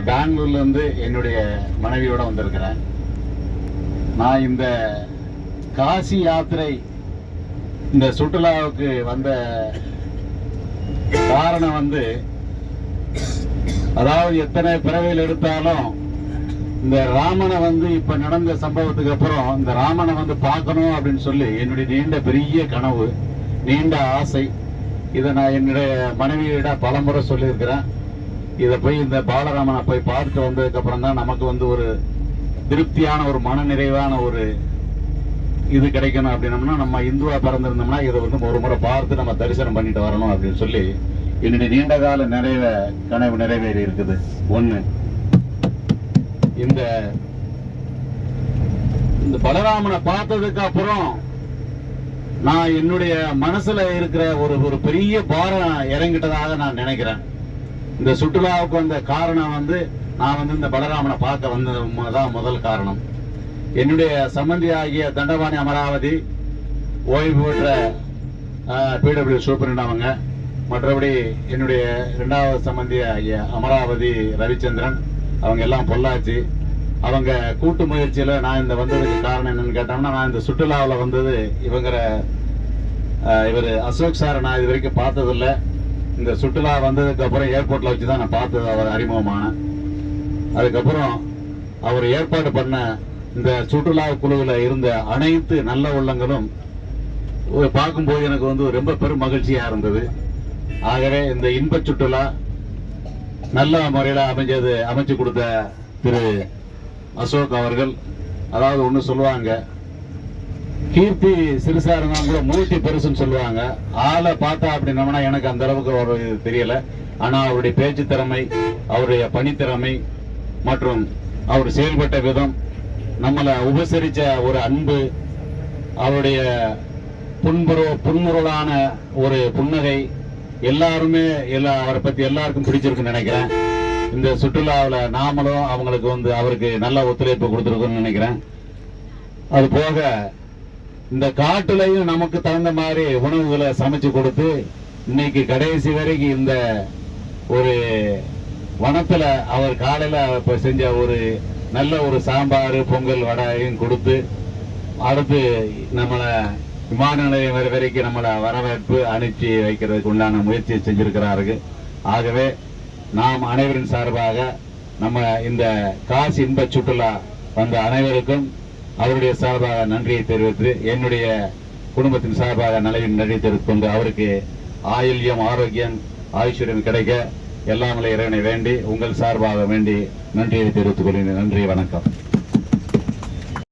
பெங்களூர்ல இருந்து என்னுடைய மனைவியோட வந்திருக்கிறேன். நான் இந்த காசி யாத்திரை இந்த சுற்றுலாவுக்கு வந்த காரணம் அதாவது எத்தனை பிறவையில் எடுத்தாலும் இந்த ராமனை இப்ப நடந்த சம்பவத்துக்கு அப்புறம் இந்த ராமனை பார்க்கணும் அப்படின்னு சொல்லி என்னுடைய நீண்ட பெரிய கனவு, நீண்ட ஆசை. இதை நான் என்னுடைய மனைவியிட பலமுறை சொல்லியிருக்கிறேன். இதை போய் இந்த பாலராமனை போய் பார்த்து வந்ததுக்கு அப்புறம் தான் நமக்கு ஒரு திருப்தியான ஒரு மன நிறைவான ஒரு இது கிடைக்கணும். அப்படின்னம்னா நம்ம இந்துவா பிறந்திருந்தோம்னா இதை ஒரு முறை பார்த்து நம்ம தரிசனம் பண்ணிட்டு வரணும் அப்படின்னு சொல்லி என்னுடைய நீண்ட கால கனவு நிறைவேறி இருக்குது. ஒண்ணு, இந்த பலராமனை பார்த்ததுக்கு அப்புறம் நான் என்னுடைய மனசுல இருக்கிற ஒரு பெரிய பாரம் இறங்கிட்டதாக நான் நினைக்கிறேன். இந்த சுற்றுலாவுக்கு வந்த காரணம் நான் இந்த பலராமனை பார்க்க வந்ததுதான் முதல் காரணம். என்னுடைய சம்பந்தி ஆகிய தண்டபாணி அமராவதி, ஓய்வு பெற்ற பிடபிள்யூ சூப்பரண்ட் அவங்க, மற்றபடி என்னுடைய இரண்டாவது சம்பந்தி ஆகிய அமராவதி ரவிச்சந்திரன், அவங்க எல்லாம் பொள்ளாச்சி. அவங்க கூட்டு முயற்சியில நான் இந்த வந்ததுக்கு காரணம் என்னன்னு கேட்டோம்னா, நான் இந்த சுற்றுலாவில் வந்தது இவர் அசோக் சாரை நான் இது வரைக்கும் பார்த்ததில்லை. இந்த சுற்றுலா வந்ததுக்கு அப்புறம் ஏர்போர்ட்ல வச்சுதான் நான் பார்த்தது அவர் அறிமுகமான. அதுக்கப்புறம் அவர் ஏற்பாடு பண்ண இந்த சுற்றுலா குழுவில் இருந்த அனைத்து நல்ல உள்ளங்களும் பார்க்கும்போது எனக்கு ரொம்ப பெரும் மகிழ்ச்சியா இருந்தது. ஆகவே இந்த இன்ப சுற்றுலா நல்ல முறையில் அமைச்சு கொடுத்த திரு அசோக் அவர்கள், அதாவது ஒண்ணு சொல்லுவாங்க, கீர்த்தி சிறுசா இருந்தா கூட மூர்த்தி பெருசுன்னு சொல்லுவாங்க. ஆளை பார்த்தா அப்படின்னா எனக்கு அந்த அளவுக்கு ஒரு தெரியல. ஆனா அவருடைய பேச்சு திறமை, அவருடைய பணித்திறமை மற்றும் அவர் செயல்பட்ட விதம், நம்மளை உபசரிச்ச ஒரு அன்பு, அவருடைய புன்முருளான ஒரு புன்னகை, எல்லாருமே அவரை பத்தி எல்லாருக்கும் பிடிச்சிருக்குன்னு நினைக்கிறேன். இந்த சுற்றுலாவில் நாமளும் அவங்களுக்கு அவருக்கு நல்ல ஒத்துழைப்பு கொடுத்துருக்கோம்னு நினைக்கிறேன். அது போக இந்த காட்டுலையும் நமக்கு தகுந்த மாதிரி உணவுகளை சமைச்சு கொடுத்து இன்னைக்கு கடைசி வரைக்கும் இந்த ஒரு வனத்துல அவர் காலையில செஞ்ச ஒரு நல்ல ஒரு சாம்பார், பொங்கல், வடையும் கொடுத்து அடுத்து நம்மளை விமான நிலையம் வரைக்கும் நம்மளை வரவேற்பு அனுப்பி வைக்கிறதுக்கு உண்டான முயற்சியை செஞ்சிருக்கிறார்கள். ஆகவே நாம் அனைவரின் சார்பாக நம்ம இந்த காசி இன்ப சுற்றுலா வந்த அனைவருக்கும் அவருடைய சார்பாக நன்றியை தெரிவித்து, என்னுடைய குடும்பத்தின் சார்பாக நன்றியை தெரிவித்துக் கொண்டு அவருக்கு ஆயுள்யம், ஆரோக்கியம், ஆயுஷ்வரியம் கிடைக்க எல்லாமலை இறைவனை வேண்டி உங்கள் சார்பாக வேண்டி நன்றியை தெரிவித்துக் கொள்கிறேன். நன்றி, வணக்கம்.